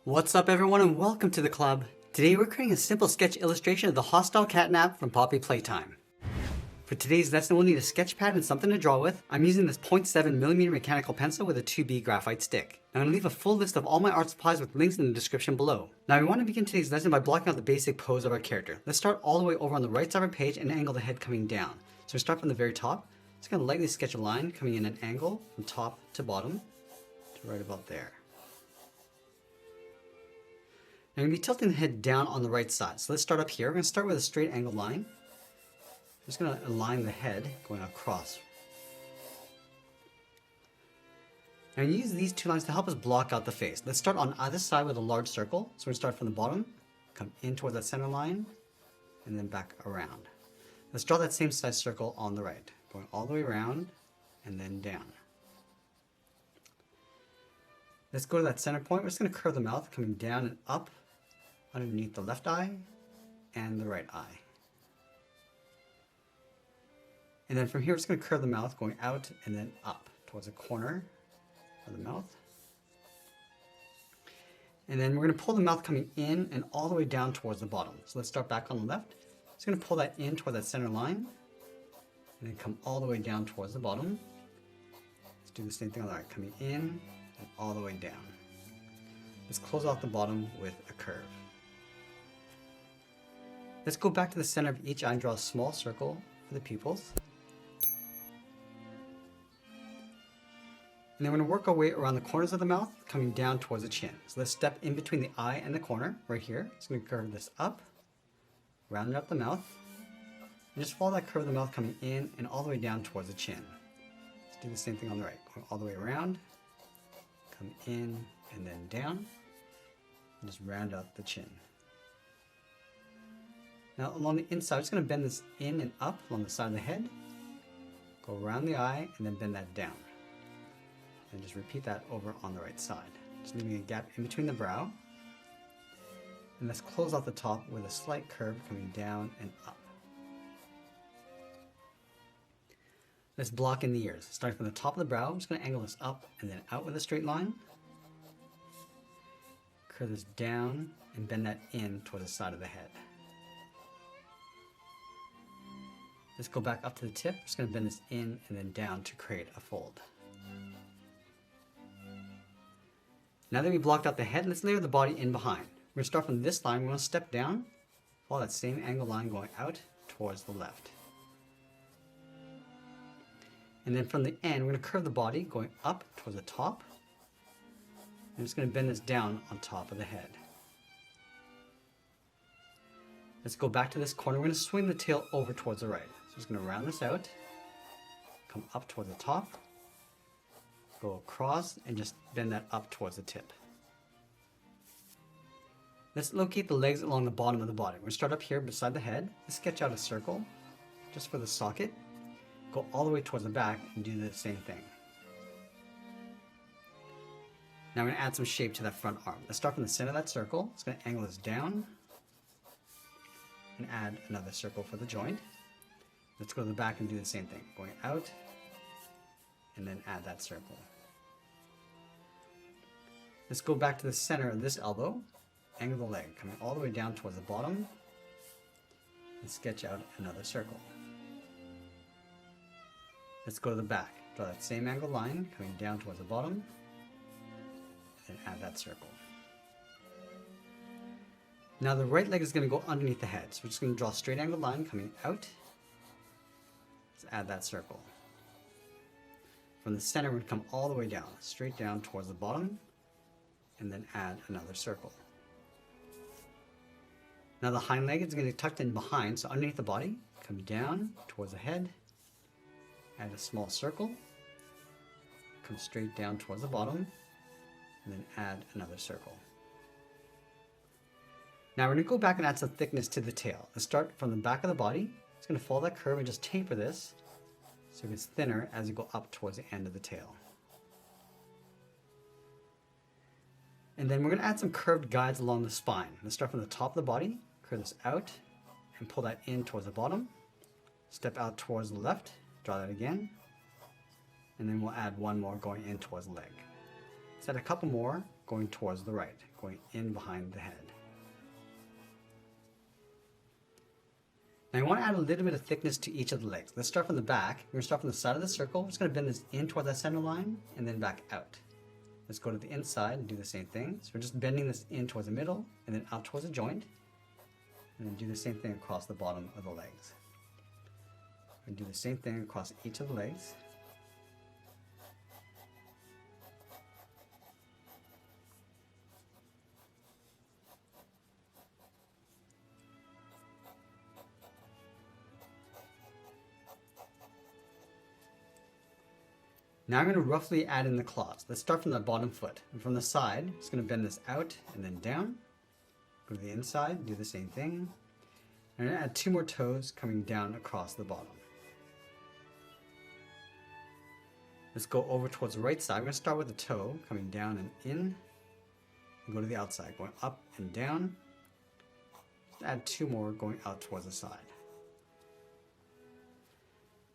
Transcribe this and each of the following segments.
What's up everyone and welcome to the club. Today we're creating a simple sketch illustration of the hostile catnap from Poppy Playtime. For today's lesson we'll need a sketch pad and something to draw with. I'm using this 0.7mm mechanical pencil with a 2B graphite stick. I'm going to leave a full list of all my art supplies with links in the description below. Now we want to begin today's lesson by blocking out the basic pose of our character. Let's start all the way over on the right side of our page and angle the head coming down. So we start from the very top. Just going to lightly sketch a line coming in an angle from top to bottom to right about there. I'm going to be tilting the head down on the right side. So let's start up here. We're going to start with a straight angle line. I'm just going to align the head going across. And use these two lines to help us block out the face. Let's start on either side with a large circle. So we're going to start from the bottom, come in towards that center line, and then back around. Let's draw that same size circle on the right, going all the way around and then down. Let's go to that center point. We're just going to curve the mouth, coming down and up underneath the left eye and the right eye. And then from here, we're just going to curve the mouth, going out and then up towards the corner of the mouth. And then we're going to pull the mouth coming in and all the way down towards the bottom. So let's start back on the left. Just going to pull that in toward that center line and then come all the way down towards the bottom. Let's do the same thing on the right, coming in and all the way down. Let's close off the bottom with a curve. Let's go back to the center of each eye and draw a small circle for the pupils. And then we're going to work our way around the corners of the mouth, coming down towards the chin. So let's step in between the eye and the corner, right here. So we're going to curve this up, round up the mouth, and just follow that curve of the mouth coming in and all the way down towards the chin. Let's do the same thing on the right, going all the way around, come in and then down, and just round out the chin. Now along the inside, I'm just going to bend this in and up along the side of the head, go around the eye, and then bend that down. And just repeat that over on the right side. Just leaving a gap in between the brow. And let's close off the top with a slight curve coming down and up. Let's block in the ears. Starting from the top of the brow, I'm just going to angle this up and then out with a straight line. Curve this down and bend that in toward the side of the head. Let's go back up to the tip. I'm just going to bend this in and then down to create a fold. Now that we blocked out the head, let's layer the body in behind. We're going to start from this line. We're going to step down, follow that same angle line going out towards the left. And then from the end, we're going to curve the body going up towards the top. I'm just going to bend this down on top of the head. Let's go back to this corner. We're going to swing the tail over towards the right. So I'm just going to round this out, come up towards the top, go across, and just bend that up towards the tip. Let's locate the legs along the bottom of the body. We're going to start up here beside the head. Let's sketch out a circle just for the socket. Go all the way towards the back and do the same thing. Now I'm going to add some shape to that front arm. Let's start from the center of that circle. It's going to angle this down and add another circle for the joint. Let's go to the back and do the same thing. Going out and then add that circle. Let's go back to the center of this elbow, angle the leg, coming all the way down towards the bottom, and sketch out another circle. Let's go to the back, draw that same angle line, coming down towards the bottom, and add that circle. Now the right leg is going to go underneath the head, so we're just going to draw a straight angle line coming out. Let's add that circle. From the center, we're going to come all the way down, straight down towards the bottom, and then add another circle. Now the hind leg is going to be tucked in behind, so underneath the body, come down towards the head, add a small circle, come straight down towards the bottom, and then add another circle. Now we're going to go back and add some thickness to the tail. Let's start from the back of the body. It's going to follow that curve and just taper this so it gets thinner as you go up towards the end of the tail. And then we're going to add some curved guides along the spine. Let's start from the top of the body, curve this out, and pull that in towards the bottom. Step out towards the left, draw that again, and then we'll add one more going in towards the leg. Let's add a couple more going towards the right, going in behind the head. Now you want to add a little bit of thickness to each of the legs. Let's start from the back. We're going to start from the side of the circle. We're just going to bend this in toward that center line and then back out. Let's go to the inside and do the same thing. So we're just bending this in towards the middle and then out towards the joint. And then do the same thing across the bottom of the legs. And do the same thing across each of the legs. Now I'm going to roughly add in the claws. Let's start from the bottom foot. And from the side, I'm just going to bend this out and then down. Go to the inside, do the same thing. And I'm going to add 2 more toes coming down across the bottom. Let's go over towards the right side. We're going to start with the toe coming down and in. And go to the outside, going up and down. Just add 2 more going out towards the side.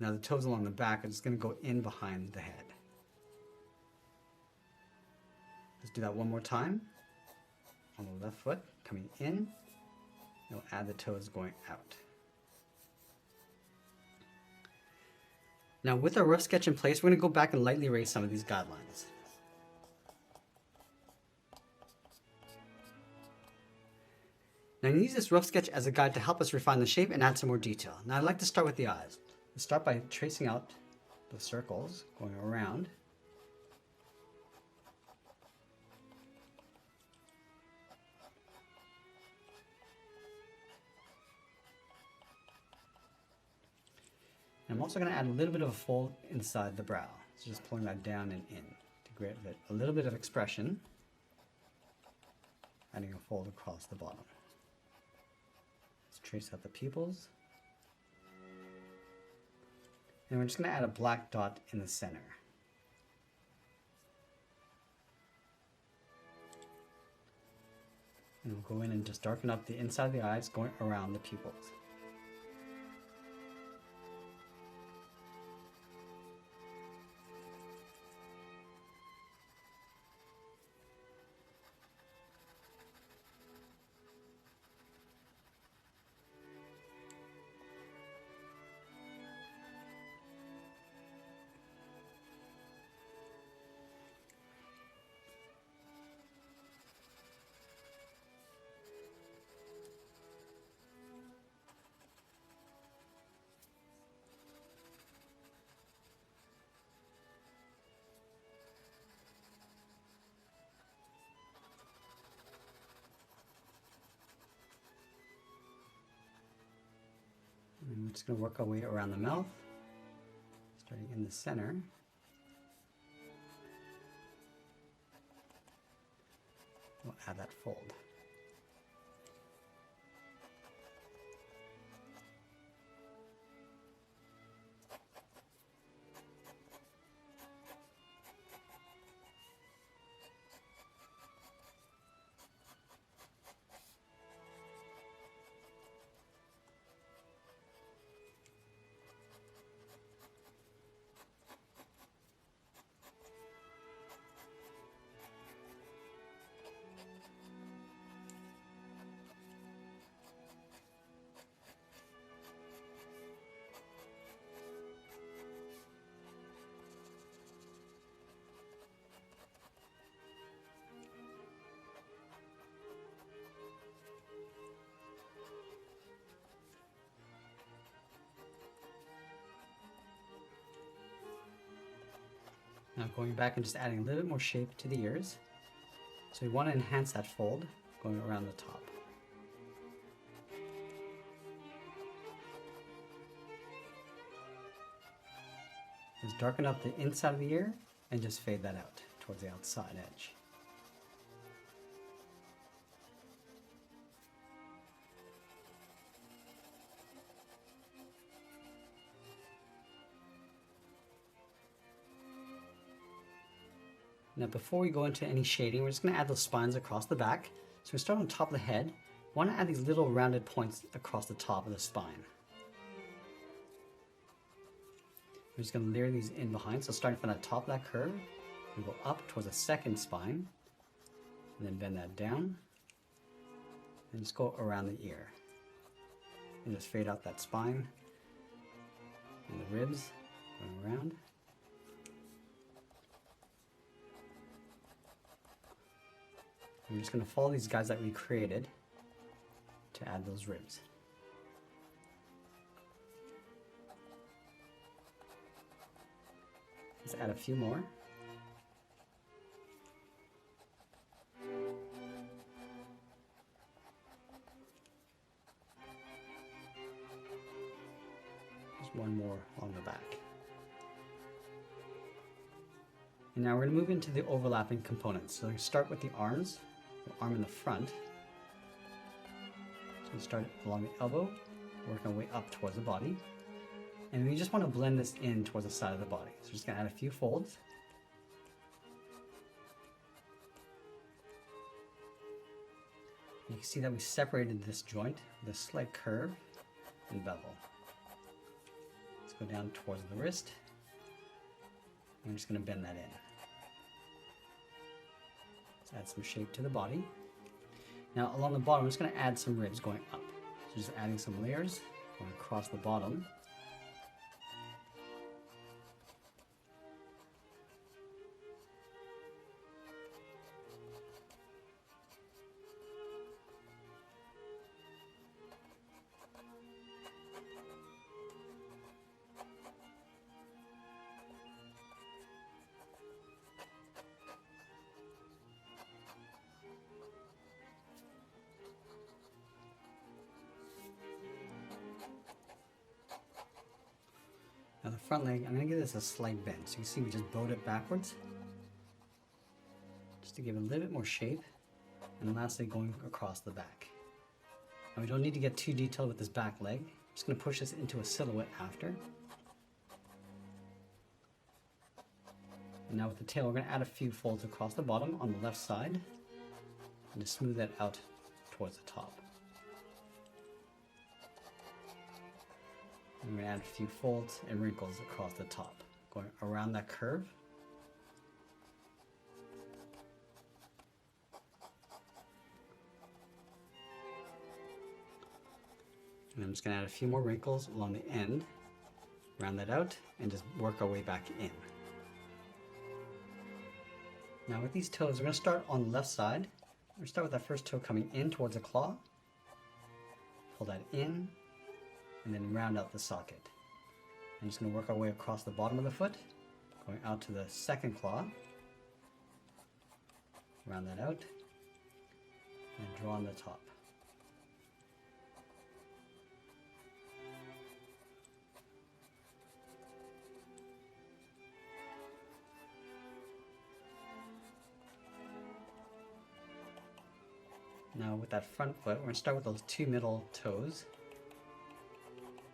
Now the toes along the back are just going to go in behind the head. Let's do that one more time. On the left foot, coming in. And we'll add the toes going out. Now with our rough sketch in place, we're going to go back and lightly erase some of these guidelines. Now you use this rough sketch as a guide to help us refine the shape and add some more detail. Now I'd like to start with the eyes. Let's start by tracing out the circles going around. And I'm also going to add a little bit of a fold inside the brow. So just pulling that down and in to give it a little bit of expression. Adding a fold across the bottom. Let's trace out the pupils. And we're just going to add a black dot in the center. And we'll go in and just darken up the inside of the eyes going around the pupils. And we're just going to work our way around the mouth, starting in the center. We'll add that fold. Now going back and just adding a little bit more shape to the ears. So we want to enhance that fold going around the top. Just darken up the inside of the ear and just fade that out towards the outside edge. Now before we go into any shading, we're just going to add those spines across the back. So we start on top of the head. We want to add these little rounded points across the top of the spine. We're just going to layer these in behind. So starting from the top of that curve, we go up towards the second spine. And then bend that down. And just go around the ear. And just fade out that spine and the ribs going around. I'm just going to follow these guys that we created to add those ribs. Let's add a few more. Just one more along the back. And now we're going to move into the overlapping components. So we start with the arms, the arm in the front. So we start along the elbow, work our way up towards the body. And we just want to blend this in towards the side of the body. So we're just going to add a few folds. You can see that we separated this joint with a slight curve and bevel. Let's go down towards the wrist. I'm just going to bend that in. Let's add some shape to the body. Now along the bottom, I'm just going to add some ribs going up. So just adding some layers going across the bottom. Now the front leg, I'm going to give this a slight bend. So you can see we just bowed it backwards, just to give it a little bit more shape. And lastly, going across the back. Now we don't need to get too detailed with this back leg. I'm just going to push this into a silhouette after. And now with the tail, we're going to add a few folds across the bottom on the left side, and just smooth that out towards the top. I'm going to add a few folds and wrinkles across the top, going around that curve. And I'm just going to add a few more wrinkles along the end, round that out, and just work our way back in. Now with these toes, we're going to start on the left side. We're going to start with that first toe coming in towards the claw. Pull that in, and then round out the socket. I'm just going to work our way across the bottom of the foot, going out to the second claw. Round that out, and draw on the top. Now with that front foot, we're going to start with those two middle toes.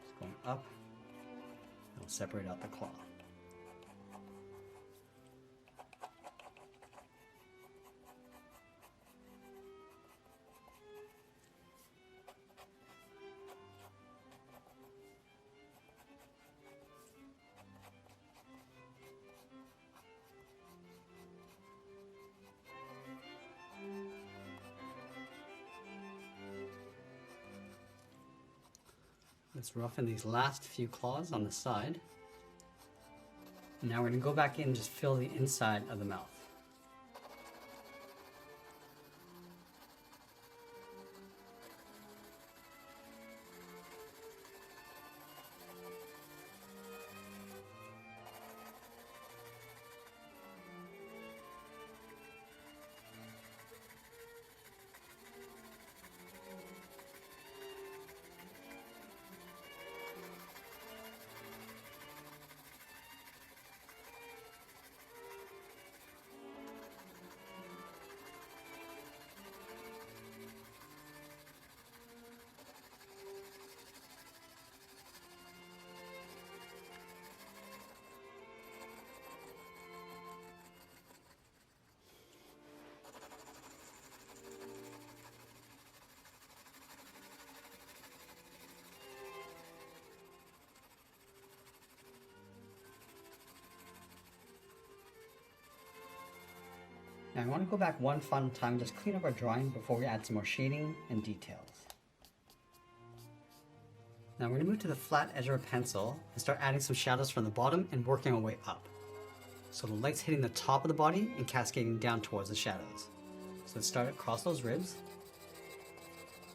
Just going up, and we'll separate out the claw. Let's roughen these last few claws on the side. Now we're going to go back in and just fill the inside of the mouth. Now I want to go back one final time, just clean up our drawing before we add some more shading and details. Now we're going to move to the flat edge of our pencil and start adding some shadows from the bottom and working our way up. So the light's hitting the top of the body and cascading down towards the shadows. So let's start across those ribs.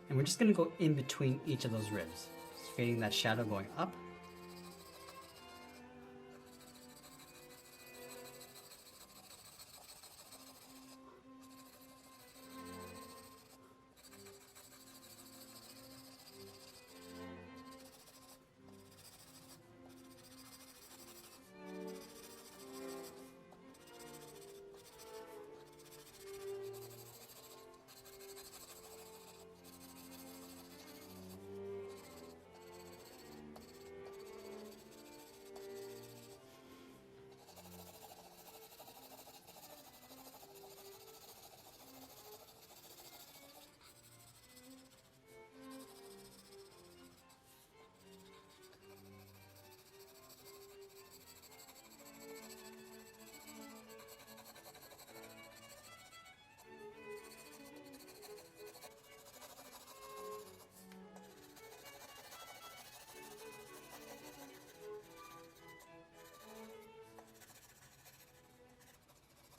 And we're just going to go in between each of those ribs, just fading that shadow going up.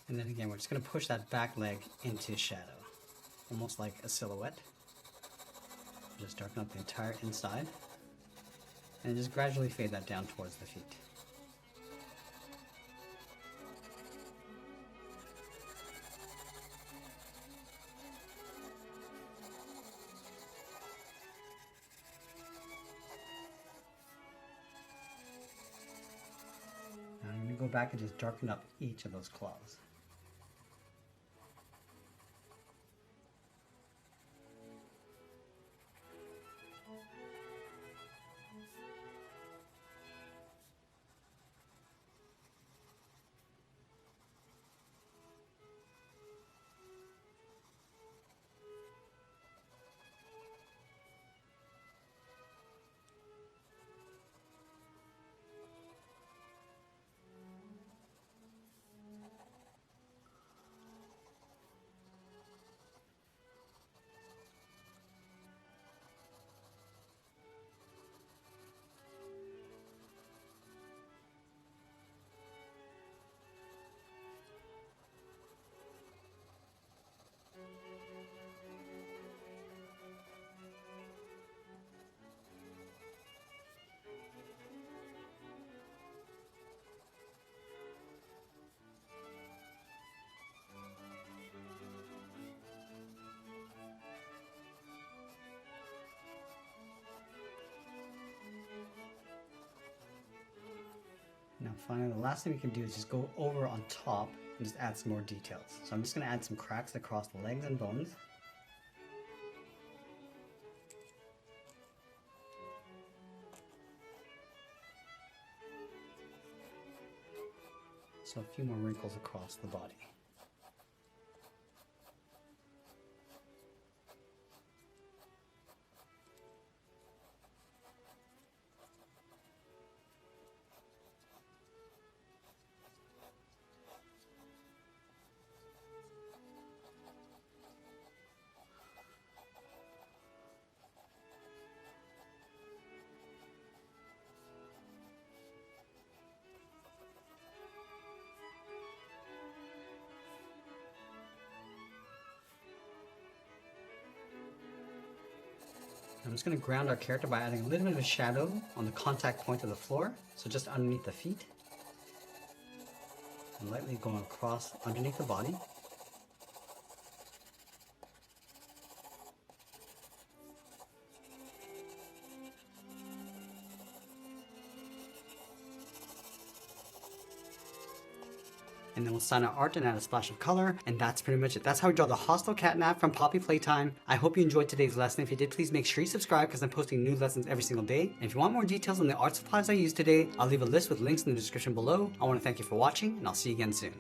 And then again, we're just going to push that back leg into shadow, almost like a silhouette. Just darken up the entire inside, and just gradually fade that down towards the feet. Now I'm going to go back and just darken up each of those claws. Now finally, the last thing we can do is just go over on top and just add some more details. So I'm just going to add some cracks across the legs and bones. So a few more wrinkles across the body. I'm just going to ground our character by adding a little bit of a shadow on the contact point of the floor, so just underneath the feet, and lightly going across underneath the body. And then we'll sign our art and add a splash of color, and that's pretty much it. That's how we draw the hostile catnap from Poppy Playtime. I hope you enjoyed today's lesson. If you did, please make sure you subscribe because I'm posting new lessons every single day. And if you want more details on the art supplies I used today, I'll leave a list with links in the description below. I want to thank you for watching, and I'll see you again soon.